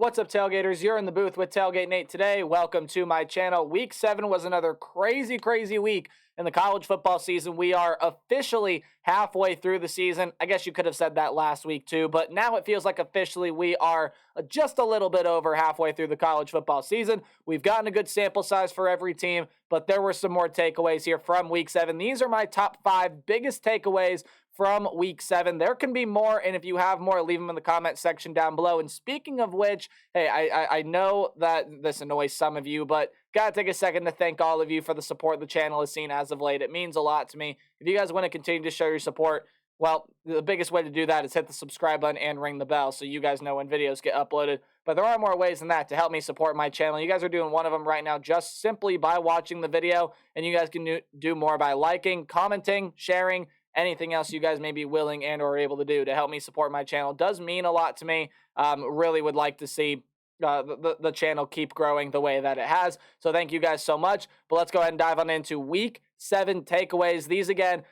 What's up, Tailgaters? You're in the booth with Tailgate Nate today. Welcome to my channel. Week 7 was another crazy week in the college football season. We are officially halfway through the season. I guess you could have said that last week too, but now it feels like officially we are just a little bit over halfway through the college football season. We've gotten a good sample size for every team, but there were some more takeaways here from Week 7. These are my top 5 biggest takeaways from Week 7. There can be more, and if you have more, leave them in the comment section down below. And speaking of which, hey, I know that this annoys some of you, but gotta take a second to thank all of you for the support the channel has seen as of late. It means a lot to me. If you guys want to continue to show your support, well, the biggest way to do that is hit the subscribe button and ring the bell so you guys know when videos get uploaded. But there are more ways than that to help me support my channel. You guys are doing one of them right now just simply by watching the video, and you guys can do more by liking, commenting, sharing, anything else you guys may be willing and or able to do to help me support my channel. Does mean a lot to me. Really would like to see the channel keep growing the way that it has. So thank you guys so much. But let's go ahead and dive on into Week 7 takeaways. These again,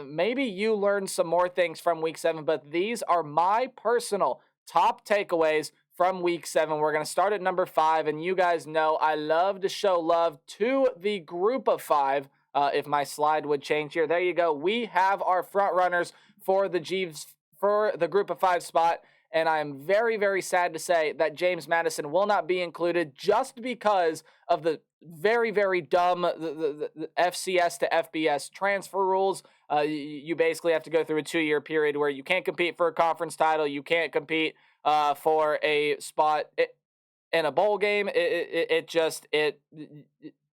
maybe you learned some more things from Week 7, but these are my personal top takeaways from Week 7. We're going to start at number 5, and you guys know I love to show love to the group of 5. If my slide would change here. There you go. We have our front runners for the group of 5 spot. And I'm very sad to say that James Madison will not be included just because of the very dumb the FCS to FBS transfer rules. You basically have to go through a 2-year period where you can't compete for a conference title. You can't compete for a spot in a bowl game.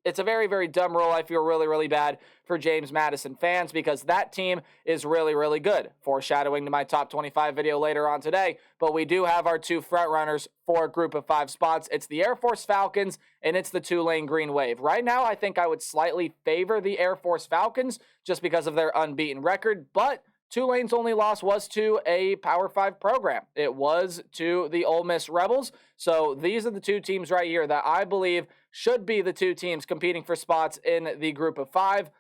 It's a very dumb rule. I feel really bad for James Madison fans because that team is really good. Foreshadowing to my top 25 video later on today. But we do have our 2 front runners for a group of 5 spots. It's the Air Force Falcons and it's the Tulane Green Wave. Right now, I think I would slightly favor the Air Force Falcons just because of their unbeaten record. But Tulane's only loss was to a Power 5 program. It was to the Ole Miss Rebels. So these are the 2 teams right here that I believe should be the 2 teams competing for spots in the group of 5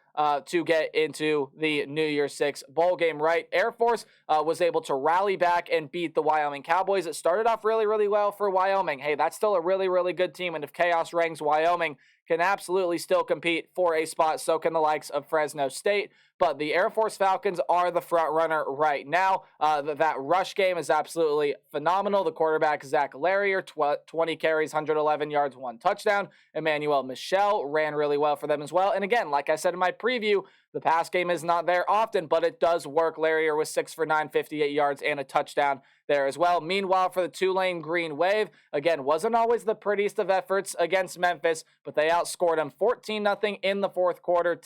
to get into the New Year's 6 bowl game, right? Air Force was able to rally back and beat the Wyoming Cowboys. It started off really well for Wyoming. Hey, that's still a really good team, and if chaos reigns, Wyoming can absolutely still compete for a spot. So can the likes of Fresno State. But the Air Force Falcons are the front runner right now. That rush game is absolutely phenomenal. The quarterback, Zach Larrier, 20 carries, 111 yards, 1 touchdown. Emmanuel Michel ran really well for them as well. And again, like I said in my preview, the pass game is not there often, but it does work. Larrier was 6 for 9, 58 yards, and a touchdown there as well. Meanwhile, for the Tulane Green Wave, again, wasn't always the prettiest of efforts against Memphis, but they outscored them 14-0 in the fourth quarter.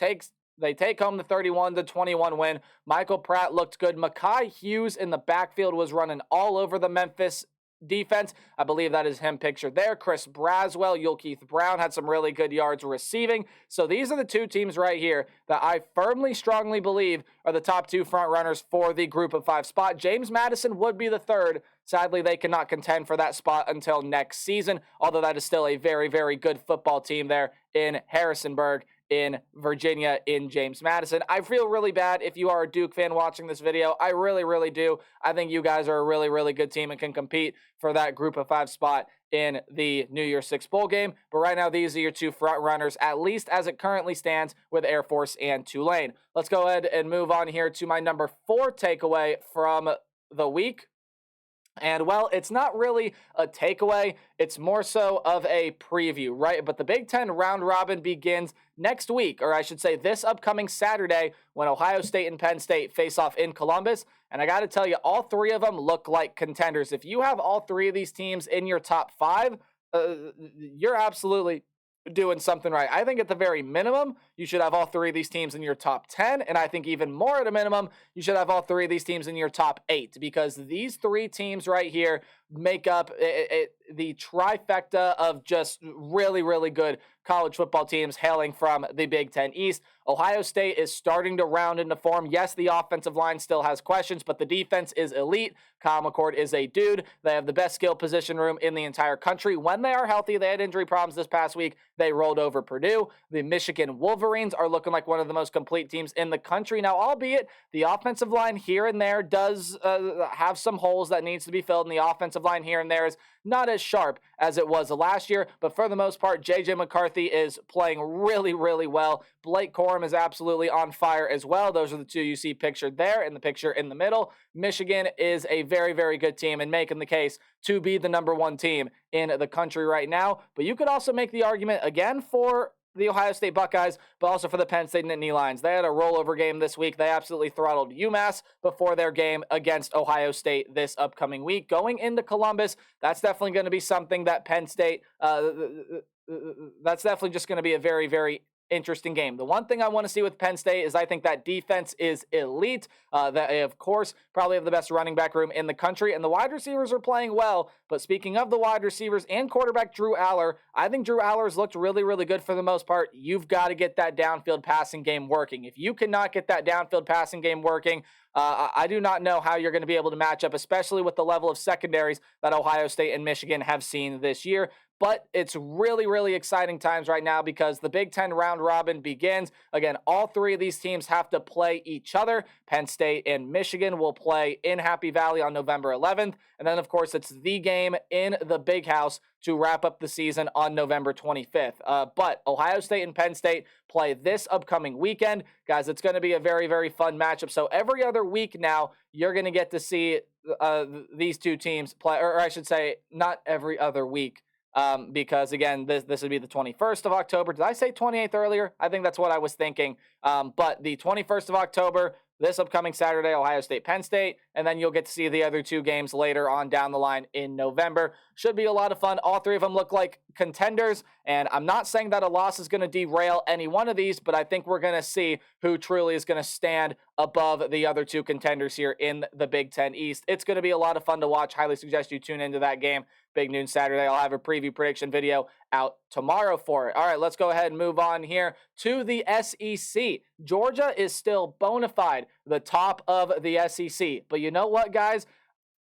They take home the 31-21 win. Michael Pratt looked good. Mekhi Hughes in the backfield was running all over the Memphis defense. I believe that is him pictured there. Chris Braswell, Yulkeith Brown had some really good yards receiving. So these are the 2 teams right here that I strongly believe are the top 2 front runners for the group of 5 spot. James Madison would be the 3rd. Sadly, they cannot contend for that spot until next season, although that is still a very good football team there in Harrisonburg, in Virginia, in James Madison. I feel really bad if you are a Duke fan watching this video. I really do. I think you guys are a really good team and can compete for that group of 5 spot in the New Year's 6 bowl game. But right now, these are your 2 front runners, at least as it currently stands with Air Force and Tulane. Let's go ahead and move on here to my number 4 takeaway from the week. And, well, it's not really a takeaway. It's more so of a preview, right? But the Big Ten round robin begins next week, or I should say this upcoming Saturday, when Ohio State and Penn State face off in Columbus. And I got to tell you, all 3 of them look like contenders. If you have all 3 of these teams in your top 5, you're absolutely doing something right. I think at the very minimum, you should have all 3 of these teams in your top 10, and I think even more at a minimum, you should have all 3 of these teams in your top 8, because these 3 teams right here make up the trifecta of just really good college football teams hailing from the Big Ten East. Ohio State is starting to round into form. Yes, the offensive line still has questions, but the defense is elite. Kyle McCord is a dude. They have the best skill position room in the entire country. When they are healthy, they had injury problems this past week. They rolled over Purdue. The Michigan Wolverines are looking like one of the most complete teams in the country. Now, albeit the offensive line here and there does have some holes that needs to be filled, and the offensive line here and there is not as sharp as it was last year, but for the most part, J.J. McCarthy is playing really, really well. Blake Corum is absolutely on fire as well. Those are the two you see pictured there in the picture in the middle. Michigan is a very, very good team and making the case to be the number one team in the country right now. But you could also make the argument again for the Ohio State Buckeyes, but also for the Penn State Nittany Lions. They had a rollover game this week. They absolutely throttled UMass before their game against Ohio State this upcoming week. Going into Columbus, that's definitely going to be something that Penn State, that's definitely just going to be a very, very interesting game. The one thing I want to see with Penn State is I think that defense is elite. They, of course, probably have the best running back room in the country, and the wide receivers are playing well. But speaking of the wide receivers and quarterback Drew Aller, I think Drew Aller's looked really, really good for the most part. You've got to get that downfield passing game working. If you cannot get that downfield passing game working, I do not know how you're going to be able to match up, especially with the level of secondaries that Ohio State and Michigan have seen this year. But it's really, really exciting times right now because the Big Ten round robin begins. Again, all three of these teams have to play each other. Penn State and Michigan will play in Happy Valley on November 11th. And then, of course, it's the game in the Big House to wrap up the season on November 25th. But Ohio State and Penn State play this upcoming weekend. Guys, it's going to be a very, very fun matchup. So every other week now, you're going to get to see these two teams play, or I should say, not every other week. Because, again, this would be the 21st of October. Did I say 28th earlier? I think that's what I was thinking. But the 21st of October, this upcoming Saturday, Ohio State, Penn State, and then you'll get to see the other two games later on down the line in November. Should be a lot of fun. All three of them look like contenders, and I'm not saying that a loss is going to derail any one of these, but I think we're going to see who truly is going to stand above the other two contenders here in the Big Ten East. It's going to be a lot of fun to watch. Highly suggest you tune into that game. Big noon Saturday. I'll have a preview prediction video out tomorrow for it. All right, let's go ahead and move on here to the SEC. Georgia is still bona fide the top of the SEC. But you know what, guys?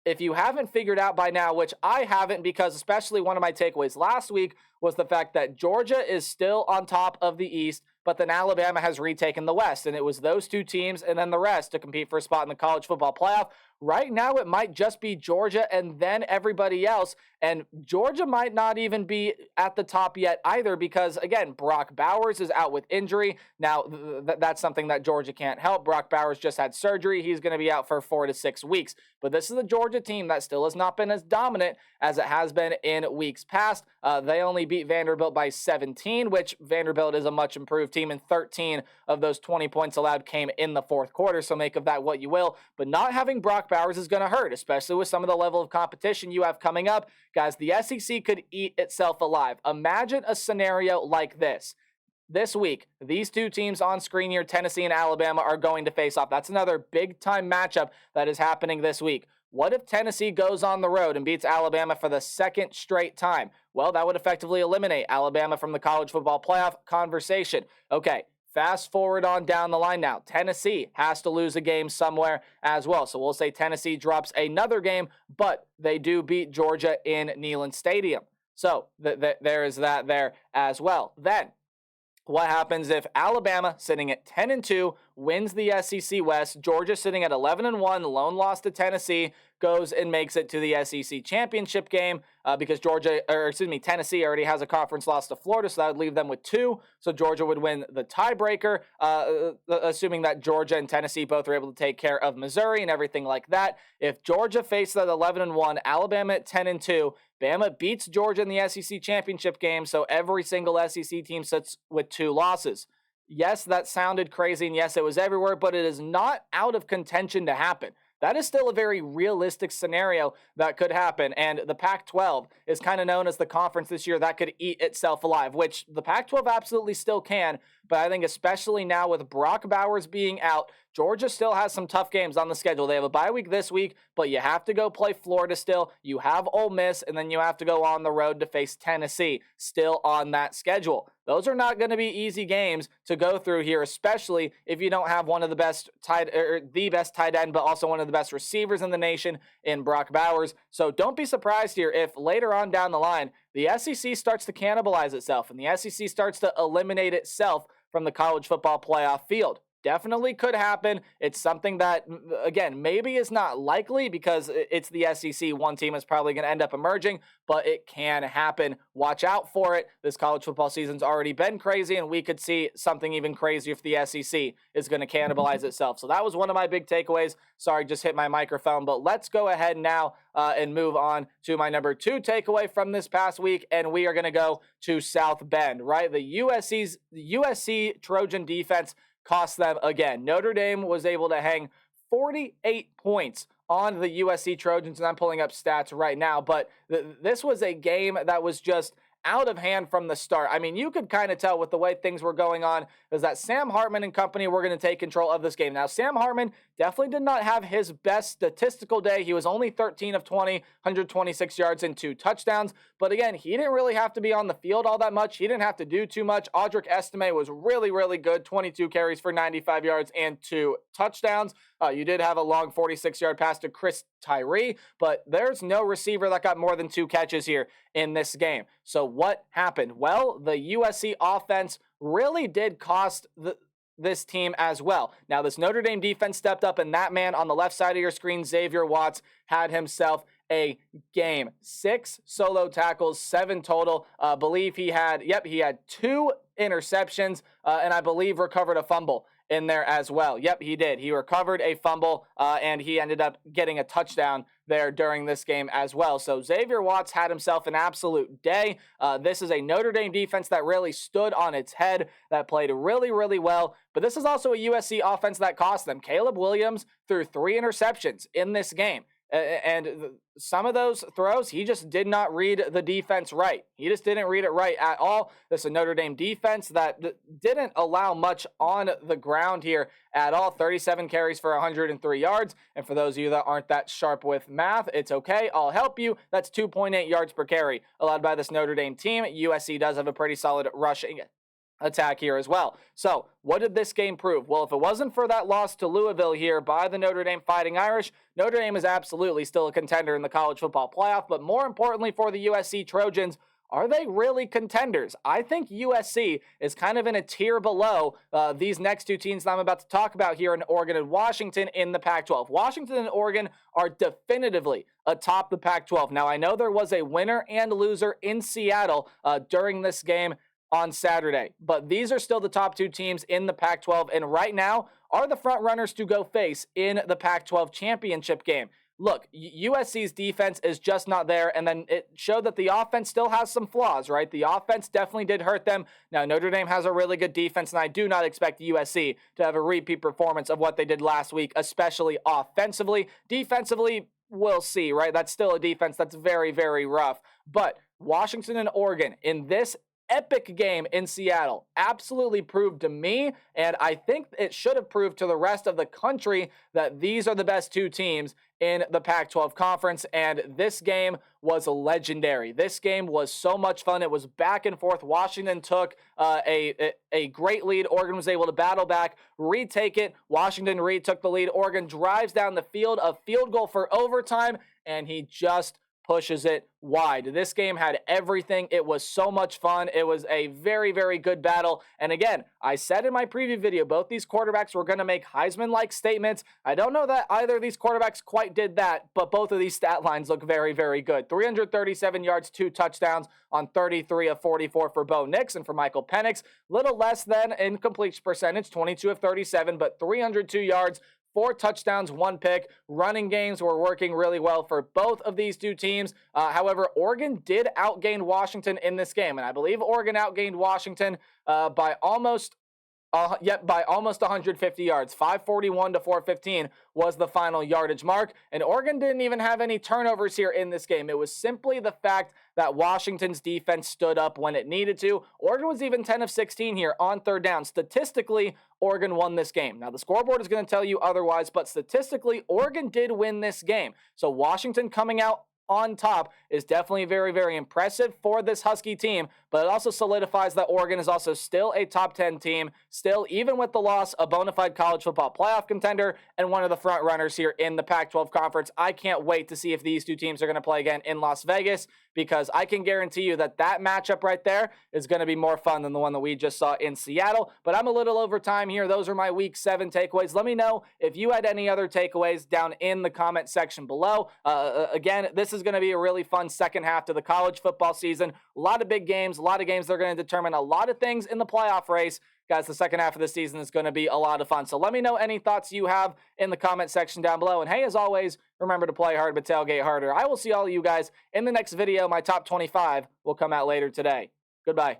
If you haven't figured out by now, which I haven't, because especially one of my takeaways last week was the fact that Georgia is still on top of the East, but then Alabama has retaken the West, and it was those two teams and then the rest to compete for a spot in the college football playoff. Right now, it might just be Georgia and then everybody else, and Georgia might not even be at the top yet either because, again, Brock Bowers is out with injury. Now, that's something that Georgia can't help. Brock Bowers just had surgery. He's going to be out for 4 to 6 weeks, but this is a Georgia team that still has not been as dominant as it has been in weeks past. They only beat Vanderbilt by 17, which Vanderbilt is a much improved team, and 13 of those 20 points allowed came in the fourth quarter, so make of that what you will. But not having Brock Bowers is going to hurt, especially with some of the level of competition you have coming up. Guys, the SEC could eat itself alive. Imagine a scenario like this. This week, these two teams on screen here, Tennessee and Alabama, are going to face off. That's another big-time matchup that is happening this week. What if Tennessee goes on the road and beats Alabama for the second straight time? Well, that would effectively eliminate Alabama from the college football playoff conversation. Okay, fast forward on down the line now. Tennessee has to lose a game somewhere as well. So we'll say Tennessee drops another game, but they do beat Georgia in Neyland Stadium. So there is that there as well. Then, what happens if Alabama, sitting at 10-2, wins the SEC West, Georgia sitting at 11-1, lone loss to Tennessee, goes and makes it to the SEC championship game because Tennessee already has a conference loss to Florida, so that would leave them with 2. So Georgia would win the tiebreaker, assuming that Georgia and Tennessee both are able to take care of Missouri and everything like that. If Georgia faces at 11-1, Alabama at 10-2, Bama beats Georgia in the SEC championship game, so every single SEC team sits with 2 losses. Yes, that sounded crazy, and yes, it was everywhere, but it is not out of contention to happen. That is still a very realistic scenario that could happen, and the Pac-12 is kind of known as the conference this year that could eat itself alive, which the Pac-12 absolutely still can, but I think especially now with Brock Bowers being out, Georgia still has some tough games on the schedule. They have a bye week this week, but you have to go play Florida still. You have Ole Miss, and then you have to go on the road to face Tennessee still on that schedule. Those are not going to be easy games to go through here, especially if you don't have one of the best the best tight end, but also one of the best receivers in the nation in Brock Bowers. So don't be surprised here if later on down the line, the SEC starts to cannibalize itself and the SEC starts to eliminate itself from the college football playoff field. Definitely could happen. It's something that, again, maybe is not likely because it's the SEC. One team is probably going to end up emerging, but it can happen. Watch out for it. This college football season's already been crazy, and we could see something even crazier if the SEC is going to cannibalize itself. So that was one of my big takeaways. Sorry, just hit my microphone, but let's go ahead now and move on to my number 2 takeaway from this past week, and we are going to go to South Bend, right? The USC Trojan defense cost them again. Notre Dame was able to hang 48 points on the USC Trojans, and I'm pulling up stats right now, but this was a game that was just out of hand from the start. I mean, you could kind of tell with the way things were going on is that Sam Hartman and company were going to take control of this game. Now, Sam Hartman definitely did not have his best statistical day. He was only 13 of 20, 126 yards and 2 touchdowns. But again, he didn't really have to be on the field all that much. He didn't have to do too much. Audric Estime was really, really good. 22 carries for 95 yards and 2 touchdowns. You did have a long 46-yard pass to Chris Tyree, but there's no receiver that got more than 2 catches here in this game. So what happened? Well, the USC offense really did cost this team as well. Now, this Notre Dame defense stepped up, and that man on the left side of your screen, Xavier Watts, had himself a game. 6 solo tackles, 7 total. Believe he had 2 interceptions, and I believe recovered a fumble in there as well. Yep, he did. He recovered a fumble, and he ended up getting a touchdown there during this game as well. So Xavier Watts had himself an absolute day. This is a Notre Dame defense that really stood on its head, that played really, really well. But this is also a USC offense that cost them. Caleb Williams threw 3 interceptions in this game. And some of those throws, he just did not read the defense right. He just didn't read it right at all. This is a Notre Dame defense that didn't allow much on the ground here at all. 37 carries for 103 yards. And for those of you that aren't that sharp with math, it's okay. I'll help you. That's 2.8 yards per carry allowed by this Notre Dame team. USC does have a pretty solid rushing attack here as well. So what did this game prove? Well, if it wasn't for that loss to Louisville here by the Notre Dame Fighting Irish, Notre Dame is absolutely still a contender in the college football playoff. But more importantly for the USC Trojans, are they really contenders? I think USC is kind of in a tier below these next 2 teams that I'm about to talk about here in Oregon and Washington in the Pac-12. Washington and Oregon are definitively atop the Pac-12. Now, I know there was a winner and loser in Seattle during this game on Saturday, but these are still the top 2 teams in the Pac-12, and right now are the front runners to go face in the Pac-12 championship game. Look, USC's defense is just not there, and then it showed that the offense still has some flaws, right? The offense definitely did hurt them. Now, Notre Dame has a really good defense, and I do not expect USC to have a repeat performance of what they did last week, especially offensively. Defensively, we'll see, right? That's still a defense that's very, very rough. But Washington and Oregon in this epic game in Seattle absolutely proved to me, and I think it should have proved to the rest of the country, that these are the best 2 teams in the Pac-12 conference, and this game was legendary. This game was so much fun. It was back and forth. Washington took a great lead. Oregon was able to battle back, retake it. Washington retook the lead. Oregon drives down the field, a field goal for overtime, and he just pushes it wide. This game had everything. It was so much fun. It was a very, very good battle. And again, I said in my preview video, both these quarterbacks were going to make Heisman-like statements. I don't know that either of these quarterbacks quite did that, but both of these stat lines look very, very good. 337 yards, 2 touchdowns on 33 of 44 for Bo Nix, and for Michael Penix, little less than in completion percentage, 22 of 37, but 302 yards, 4 touchdowns, 1 pick. Running games were working really well for both of these 2 teams. However, Oregon did outgain Washington in this game, and I believe Oregon outgained Washington by almost yet by almost 150 yards. 541 to 415 was the final yardage mark, and Oregon didn't even have any turnovers here in this game. It was simply the fact that Washington's defense stood up when it needed to. Oregon was even 10 of 16 here on third down. Statistically, Oregon won this game. Now, the scoreboard is going to tell you otherwise, but statistically, Oregon did win this game. So Washington coming out on top is definitely very, very impressive for this Husky team, but it also solidifies that Oregon is also still a top 10 team, still, even with the loss, a bona fide college football playoff contender and one of the front runners here in the Pac-12 conference. I can't wait to see if these two teams are going to play again in Las Vegas, because I can guarantee you that that matchup right there is going to be more fun than the one that we just saw in Seattle. But I'm a little over time here. Those are my Week 7 takeaways. Let me know if you had any other takeaways down in the comment section below. Again, this is going to be a really fun second half to the college football season. A lot of big games, a lot of games that are going to determine a lot of things in the playoff race. Guys, the second half of the season is going to be a lot of fun. So let me know any thoughts you have in the comment section down below. And hey, as always, remember to play hard but tailgate harder. I will see all of you guys in the next video. My top 25 will come out later today. Goodbye.